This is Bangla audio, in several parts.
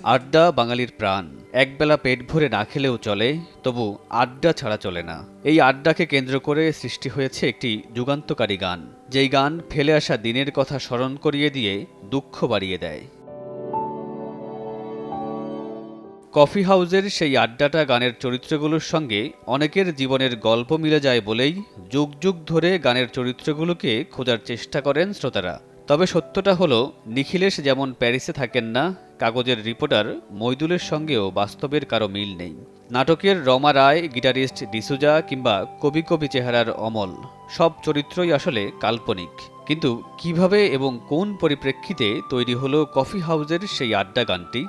আড্ডা বাঙালির প্রাণ। একবেলা পেট ভরে না খেলেও চলে, তবু আড্ডা ছাড়া চলে না। এই আড্ডাকে কেন্দ্র করে সৃষ্টি হয়েছে একটি যুগান্তকারী গান, যেই গান ফেলে আসা দিনের কথা স্মরণ করিয়ে দিয়ে দুঃখ বাড়িয়ে দেয়। কফি হাউসের সেই আড্ডাটা গানের চরিত্রগুলোর সঙ্গে অনেকের জীবনের গল্প মিলে যায় বলেই যুগ যুগ ধরে গানের চরিত্রগুলোকে খোঁজার চেষ্টা করেন শ্রোতারা। তবে সত্যটা হলো, নিখিলেশ যেমন প্যারিসে থাকেন না, কাগজের রিপোর্টার মইদুলের সঙ্গেও বাস্তবের কারো মিল নেই। নাটকের রমা রায়, গিটারিস্ট ডিসুজা কিংবা কবি কবি চেহারার অমল, সব চরিত্রই আসলে কাল্পনিক। কিন্তু কিভাবে এবং কোন পরিপ্রেক্ষিতে তৈরি হলো কফি হাউসের সেই আড্ডা গানটি?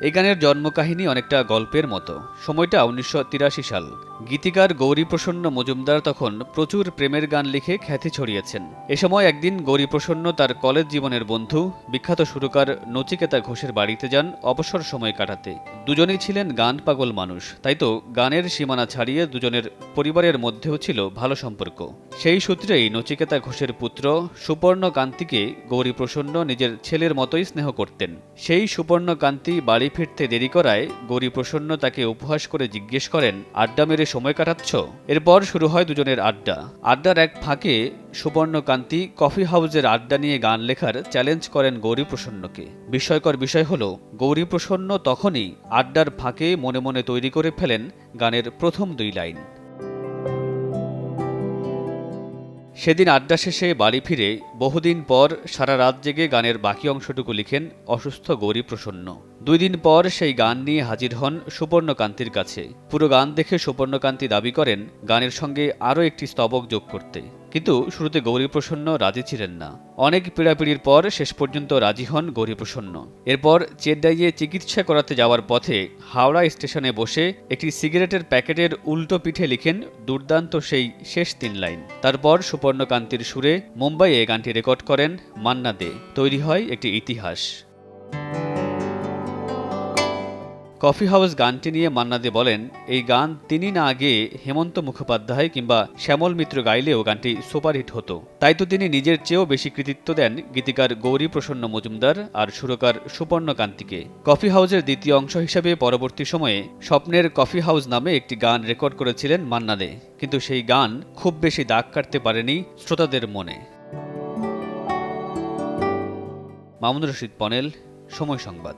এই গানের জন্মকাহিনী অনেকটা গল্পের মতো। সময়টা ১৯৮৩ সাল। গীতিকার গৌরীপ্রসন্ন মজুমদার তখন প্রচুর প্রেমের গান লিখে খ্যাতি ছড়িয়েছেন। এ সময় একদিন গৌরীপ্রসন্ন তার কলেজ জীবনের বন্ধু বিখ্যাত সুরকার নচিকেতা ঘোষের বাড়িতে যান অবসর সময় কাটাতে। দুজনেই ছিলেন গান পাগল মানুষ, তাই তো গানের সীমানা ছাড়িয়ে দুজনের পরিবারের মধ্যেও ছিল ভালো সম্পর্ক। সেই সূত্রেই নচিকেতা ঘোষের পুত্র সুপর্ণকান্তিকে গৌরীপ্রসন্ন নিজের ছেলের মতোই স্নেহ করতেন। সেই সুপর্ণকান্তি বাড়ি ফিরতে দেরি করায় গৌরীপ্রসন্ন তাকে উপহাস করে জিজ্ঞেস করেন, আড্ডা মেরে সময় কাটাচ্ছ? এরপর শুরু হয় দুজনের আড্ডা। আড্ডার এক ফাঁকে সুপর্ণকান্তি কফি হাউসের আড্ডা নিয়ে গান লেখার চ্যালেঞ্জ করেন গৌরীপ্রসন্নকে। বিস্ময়কর বিষয় হলো, গৌরীপ্রসন্ন তখনই আড্ডার ফাঁকে মনে মনে তৈরি করে ফেলেন গানের প্রথম ২ লাইন। সেদিন আড্ডা শেষে বাড়ি ফিরে বহুদিন পর সারা রাত জেগে গানের বাকি অংশটুকু লিখেন অসুস্থ গৌরীপ্রসন্ন। ২ দিন পর সেই গান নিয়ে হাজির হন সুপর্ণকান্তির কাছে। পুরো গান দেখে সুপর্ণকান্তি দাবি করেন গানের সঙ্গে আরও একটি স্তবক যোগ করতে, কিন্তু শুরুতে গৌরীপ্রসন্ন রাজি ছিলেন না। অনেক পীড়াপিড়ির পর শেষ পর্যন্ত রাজি হন গৌরীপ্রসন্ন। এরপর চেন্নাইয়ে চিকিৎসা করাতে যাওয়ার পথে হাওড়া স্টেশনে বসে একটি সিগারেটের প্যাকেটের উল্টো পিঠে লিখেন দুর্দান্ত সেই শেষ ৩ লাইন। তারপর সুপর্ণকান্তির সুরে মুম্বাইয়ে গানটি রেকর্ড করেন মান্না দে। তৈরি হয় একটি ইতিহাস। কফি হাউস গানটি নিয়ে মান্না দে বলেন, এই গান তিনি না গেয়ে হেমন্ত মুখোপাধ্যায় কিংবা শ্যামল মিত্র গাইলেও গানটি সুপারহিট হতো। তাই তো তিনি নিজের চেয়েও বেশি কৃতিত্ব দেন গীতিকার গৌরীপ্রসন্ন মজুমদার আর সুরকার সুপর্ণকান্তিকে। কফি হাউসের দ্বিতীয় অংশ হিসাবে পরবর্তী সময়ে স্বপ্নের কফি হাউস নামে একটি গান রেকর্ড করেছিলেন মান্না দে, কিন্তু সেই গান খুব বেশি দাগ কাটতে পারেনি শ্রোতাদের মনে। মামুনুর রশিদ পনেল, সময় সংবাদ।